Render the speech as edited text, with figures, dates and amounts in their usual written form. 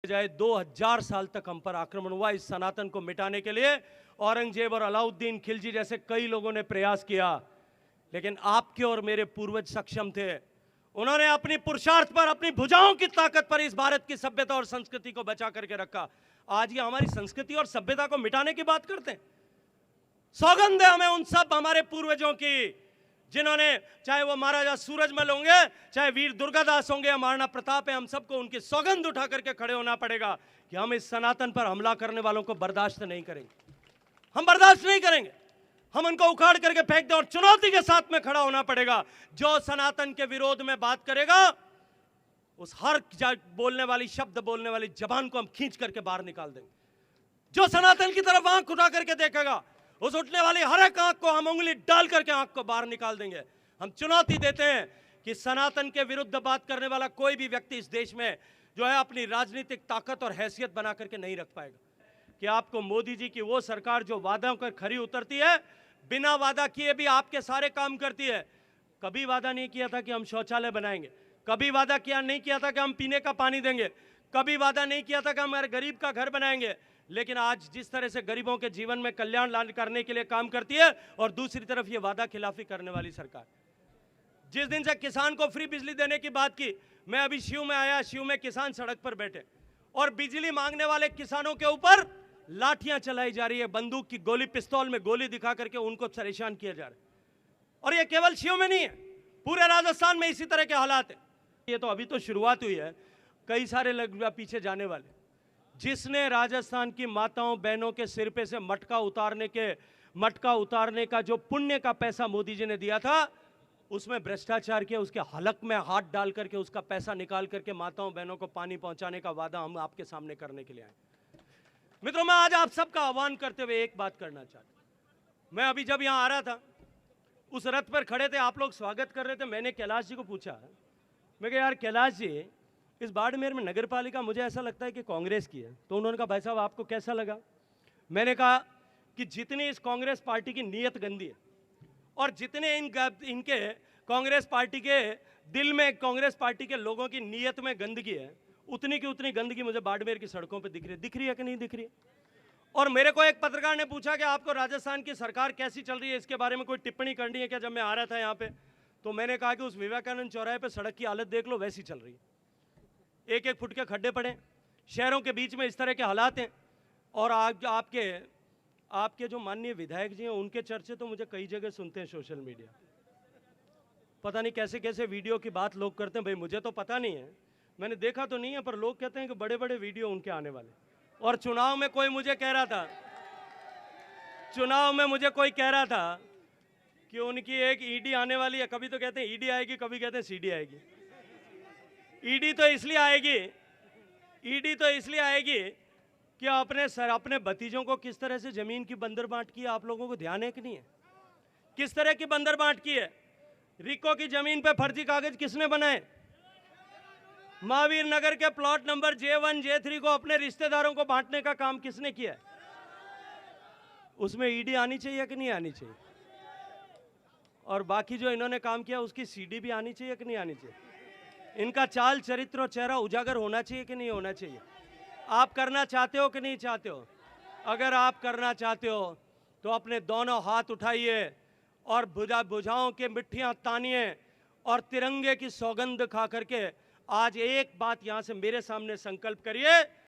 जाए 2000 साल तक हम पर आक्रमण हुआ। इस सनातन को मिटाने के लिए औरंगजेब और अलाउद्दीन खिलजी जैसे कई लोगों ने प्रयास किया, लेकिन आपके और मेरे पूर्वज सक्षम थे। उन्होंने अपनी पुरुषार्थ पर, अपनी भुजाओं की ताकत पर इस भारत की सभ्यता और संस्कृति को बचा करके रखा। आज ये हमारी संस्कृति और सभ्यता को मिटाने की बात करते हैं। सौगंध है हमें उन सब हमारे पूर्वजों की, जिन्होंने, चाहे वो महाराजा सूरजमल होंगे, चाहे वीर दुर्गादास होंगे या महाराणा प्रताप है, हम सबको उनकी सौगंध उठा करके खड़े होना पड़ेगा कि हम इस सनातन पर हमला करने वालों को बर्दाश्त नहीं करेंगे। हम बर्दाश्त नहीं करेंगे। हम उनको उखाड़ करके फेंक दें और चुनौती के साथ में खड़ा होना पड़ेगा। जो सनातन के विरोध में बात करेगा, उस हर बोलने वाली, शब्द बोलने वाली जबान को हम खींच करके बाहर निकाल देंगे। जो सनातन की तरफ आंख उठा करके देखेगा, उस उठने वाली हर एक आंख को हम उंगली डाल करके आंख को बाहर निकाल देंगे। हम चुनौती देते हैं कि सनातन के विरुद्ध बात करने वाला कोई भी व्यक्ति इस देश में जो है अपनी राजनीतिक ताकत और हैसियत बना करके नहीं रख पाएगा। कि आपको मोदी जी की वो सरकार जो वादा कर खरी उतरती है, बिना वादा किए भी आपके सारे काम करती है। कभी वादा नहीं किया था कि हम शौचालय बनाएंगे, कभी वादा नहीं किया था कि हम पीने का पानी देंगे, कभी वादा नहीं किया था कि हम हमारे गरीब का घर बनाएंगे। लेकिन आज जिस तरह से गरीबों के जीवन में कल्याण लाने करने के लिए काम करती है, और दूसरी तरफ ये वादा खिलाफी करने वाली सरकार। जिस दिन से किसान को फ्री बिजली देने की बात की, मैं अभी शिव में आया, शिव में किसान सड़क पर बैठे और बिजली मांगने वाले किसानों के ऊपर लाठियां चलाई जा रही है, बंदूक की गोली, पिस्तौल में गोली दिखा करके उनको परेशान किया जा रहा है। और ये केवल शिव में नहीं है, पूरे राजस्थान में इसी तरह के हालात है। ये तो अभी तो शुरुआत हुई है, कई सारे लोग पीछे जाने वाले। जिसने राजस्थान की माताओं बहनों के सिर पे से मटका उतारने का जो पुण्य का पैसा मोदी जी ने दिया था, उसमें भ्रष्टाचार किया, उसके हलक में हाथ डाल करके उसका पैसा निकाल करके माताओं बहनों को पानी पहुंचाने का वादा हम आपके सामने करने के लिए आए। मित्रों, मैं आज आप सबका आह्वान करते हुए एक बात करना चाहता हूं। मैं अभी जब यहां आ रहा था, उस रथ पर खड़े थे, आप लोग स्वागत कर रहे थे। मैंने कैलाश जी को पूछा, मैं कहा यार कैलाश जी, इस बाड़मेर में नगर पालिका मुझे ऐसा लगता है कि कांग्रेस की है। तो उन्होंने कहा भाई साहब आपको कैसा लगा? मैंने कहा कि जितनी इस कांग्रेस पार्टी की नीयत गंदी है और जितने इनके कांग्रेस पार्टी के दिल में, कांग्रेस पार्टी के लोगों की नीयत में गंदगी है, उतनी की उतनी गंदगी मुझे बाड़मेर की सड़कों पर दिख रही है कि नहीं दिख रही है? और मेरे को एक पत्रकार ने पूछा कि आपको राजस्थान की सरकार कैसी चल रही है, इसके बारे में कोई टिप्पणी करनी है क्या? जब मैं आ रहा था यहाँ पे, तो मैंने कहा कि उस विवेकानंद चौराहे पे सड़क की हालत देख लो, वैसी चल रही है। 1-1 फुट के खड्डे पड़े, शहरों के बीच में इस तरह के हालात हैं। और आपके जो माननीय विधायक जी हैं, उनके चर्चे तो मुझे कई जगह सुनते हैं सोशल मीडिया। पता नहीं कैसे कैसे वीडियो की बात लोग करते हैं। भाई मुझे तो पता नहीं है, मैंने देखा तो नहीं है, पर लोग कहते हैं कि बड़े बड़े वीडियो उनके आने वाले। और चुनाव में कोई मुझे कह रहा था कि उनकी एक ईडी आने वाली है। कभी तो कहते हैं ईडी आएगी, कभी कहते हैं सीडी आएगी। ईडी तो इसलिए आएगी कि अपने भतीजों को किस तरह से जमीन की बंदर बांट की है, आप लोगों को ध्यान है कि नहीं है? किस तरह की बंदर बांट की है? रिको की जमीन पे फर्जी कागज किसने बनाए? महावीर नगर के प्लॉट नंबर J1 J3 को अपने रिश्तेदारों को बांटने का काम किसने किया? उसमें ईडी आनी चाहिए कि नहीं आनी चाहिए? और बाकी जो इन्होंने काम किया उसकी सीडी भी आनी चाहिए कि नहीं आनी चाहिए? इनका चाल चरित्र और चेहरा उजागर होना चाहिए कि नहीं होना चाहिए? आप करना चाहते हो कि नहीं चाहते हो? अगर आप करना चाहते हो तो अपने दोनों हाथ उठाइए और भुजाओं के मिट्टियां तानिए और तिरंगे की सौगंध खा करके आज एक बात यहां से मेरे सामने संकल्प करिए